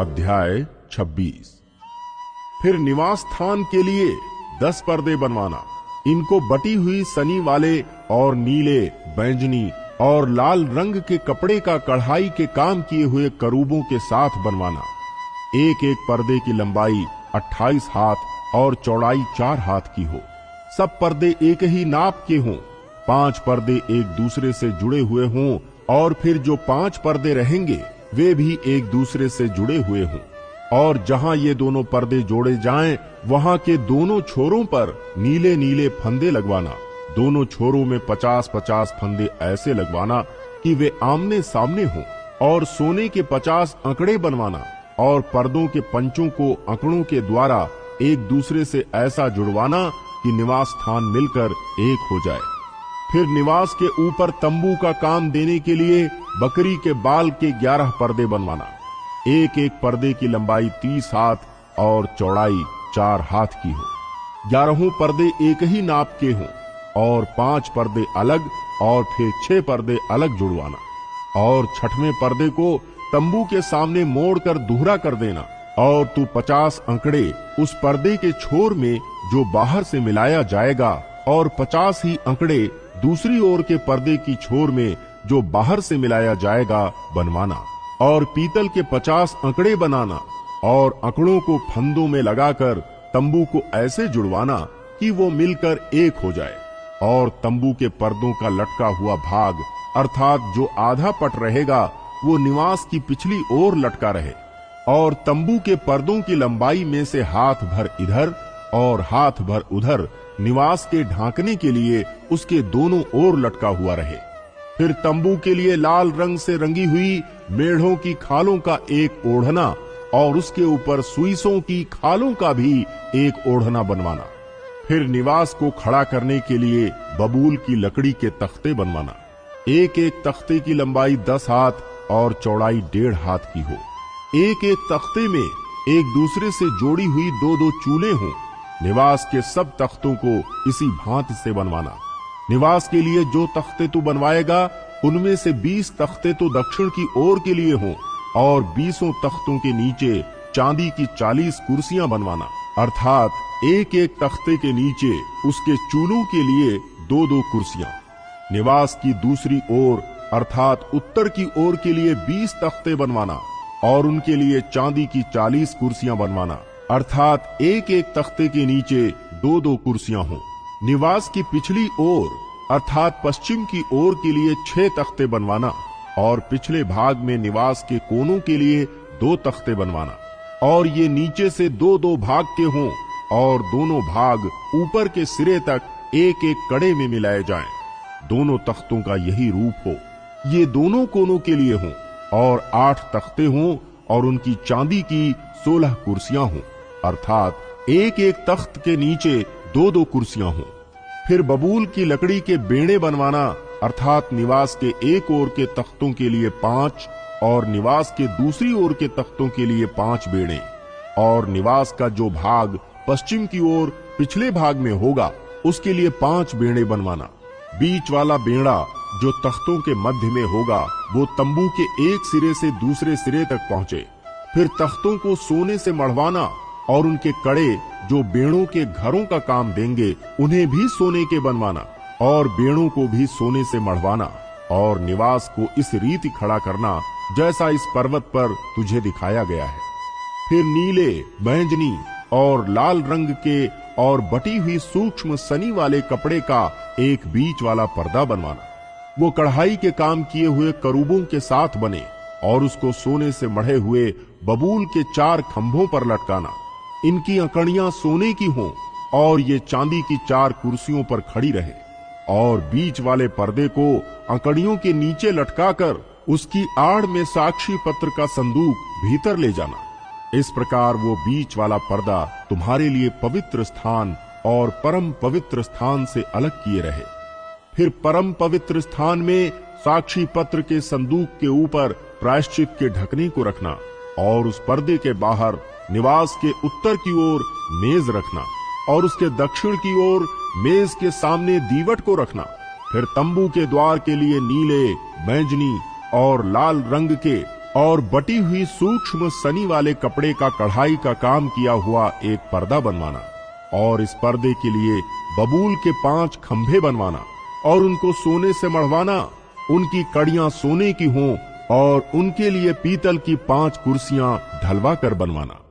अध्याय 26। फिर निवास स्थान के लिए 10 पर्दे बनवाना। इनको बटी हुई सनी वाले और नीले, बैंजनी और लाल रंग के कपड़े का कढ़ाई के काम किए हुए करूबों के साथ बनवाना। एक एक पर्दे की लंबाई 28 हाथ और चौड़ाई 4 हाथ की हो। सब पर्दे एक ही नाप के हों। 5 पर्दे एक दूसरे से जुड़े हुए हों और फिर जो 5 पर्दे रहेंगे वे भी एक दूसरे से जुड़े हुए हों। और जहां ये दोनों पर्दे जोड़े जाएं, वहां के दोनों छोरों पर नीले नीले फंदे लगवाना। दोनों छोरों में 50-50 फंदे ऐसे लगवाना कि वे आमने सामने हों। और सोने के 50 अंकड़े बनवाना और पर्दों के पंचों को अंकड़ों के द्वारा एक दूसरे से ऐसा जुड़वाना कि निवास स्थान मिलकर एक हो जाए। फिर निवास के ऊपर तंबू का काम देने के लिए बकरी के बाल के 11 पर्दे बनवाना। एक एक पर्दे की लंबाई 30 हाथ और चौड़ाई 4 हाथ की हो। 11 पर्दे एक ही नाप के हों और 5 पर्दे अलग और फिर 6 पर्दे अलग जुड़वाना। और 6वें पर्दे को तंबू के सामने मोड़कर दोहरा कर देना। और तू 50 अंकड़े उस पर्दे के छोर में जो बाहर से मिलाया जाएगा और 50 ही अंकड़े दूसरी ओर के पर्दे की छोर में जो बाहर से मिलाया जाएगा बनवाना। और पीतल के 50 अंकड़े बनाना और अंकड़ों को फंदों में लगाकर तंबू को ऐसे जुड़वाना कि वो मिलकर एक हो जाए। और तंबू के पर्दों का लटका हुआ भाग अर्थात जो आधा पट रहेगा वो निवास की पिछली ओर लटका रहे। और तंबू के पर्दों की लंबाई में से हाथ भर इधर और हाथ भर उधर निवास के ढांकने के लिए उसके दोनों ओर लटका हुआ रहे। फिर तंबू के लिए लाल रंग से रंगी हुई मेढ़ों की खालों का एक ओढ़ना और उसके ऊपर सुइसों की खालों का भी एक ओढ़ना बनवाना। फिर निवास को खड़ा करने के लिए बबूल की लकड़ी के तख्ते बनवाना। एक एक तख्ते की लंबाई 10 हाथ और चौड़ाई 1.5 हाथ की हो। एक एक तख्ते में एक दूसरे से जोड़ी हुई 2-2 चूलें हों। निवास के सब तख्तों को इसी भांति से बनवाना। निवास के लिए जो तख्ते तू बनवाएगा उनमें से 20 तख्ते तो दक्षिण की ओर के लिए हों और 20 तख्तों के नीचे चांदी की 40 कुर्सियां बनवाना। अर्थात एक एक तख्ते के नीचे उसके चूलों के लिए 2-2 कुर्सियां। निवास की दूसरी ओर अर्थात उत्तर की ओर के लिए 20 तख्ते बनवाना और उनके लिए चांदी की 40 कुर्सियां बनवाना। अर्थात एक एक तख्ते के नीचे 2-2 कुर्सियां हों। निवास की पिछली ओर अर्थात पश्चिम की ओर के लिए 6 तख्ते बनवाना और पिछले भाग में निवास के कोनों के लिए 2 तख्ते बनवाना। और ये नीचे से 2-2 भाग के हों और दोनों भाग ऊपर के सिरे तक एक एक कड़े में मिलाए जाएं। दोनों तख्तों का यही रूप हो। ये दोनों कोनों के लिए हों और 8 तख्ते हों और उनकी चांदी की 16 कुर्सियां हों। अर्थात एक एक तख्त के नीचे 2-2 कुर्सियां हों। फिर बबूल की लकड़ी के बेड़े बनवाना अर्थात निवास के एक ओर के तख्तों के लिए 5 और निवास के दूसरी ओर के तख्तों के लिए 5 बेड़े। और निवास का जो भाग पश्चिम की ओर पिछले भाग में होगा उसके लिए 5 बेड़े बनवाना। बीच वाला बेड़ा जो तख्तों के मध्य में होगा वो तंबू के एक सिरे से दूसरे सिरे तक पहुंचे। फिर तख्तों को सोने से मढ़वाना और उनके कड़े जो बेड़ों के घरों का काम देंगे उन्हें भी सोने के बनवाना और बेड़ों को भी सोने से मढ़वाना। और निवास को इस रीति खड़ा करना जैसा इस पर्वत पर तुझे दिखाया गया है। फिर नीले, बैंजनी और लाल रंग के और बटी हुई सूक्ष्म सनी वाले कपड़े का एक बीच वाला पर्दा बनवाना। वो कढ़ाई के काम किए हुए करूबों के साथ बने और उसको सोने से मढ़े हुए बबूल के 4 खंभों पर लटकाना। इनकी अंकड़ियां सोने की हों और ये चांदी की 4 कुर्सियों पर खड़ी रहे। और बीच वाले पर्दे को अंकड़ियों के नीचे लटकाकर उसकी आड़ में साक्षी पत्र का संदूक भीतर ले जाना। इस प्रकार वो बीच वाला पर्दा तुम्हारे लिए पवित्र स्थान और परम पवित्र स्थान से अलग किए रहे। फिर परम पवित्र स्थान में साक्षी पत्र के संदूक के ऊपर प्रायश्चित के ढकने को रखना और उस पर्दे के बाहर निवास के उत्तर की ओर मेज रखना और उसके दक्षिण की ओर मेज के सामने दीवट को रखना। फिर तंबू के द्वार के लिए नीले, बैंजनी और लाल रंग के और बटी हुई सूक्ष्म सनी वाले कपड़े का कढ़ाई का काम किया हुआ एक पर्दा बनवाना, और इस पर्दे के लिए बबूल के 5 खंभे बनवाना और उनको सोने से मढ़वाना, उनकी कड़ियां सोने की हों और उनके लिए पीतल की 5 कुर्सियां ढलवा कर बनवाना।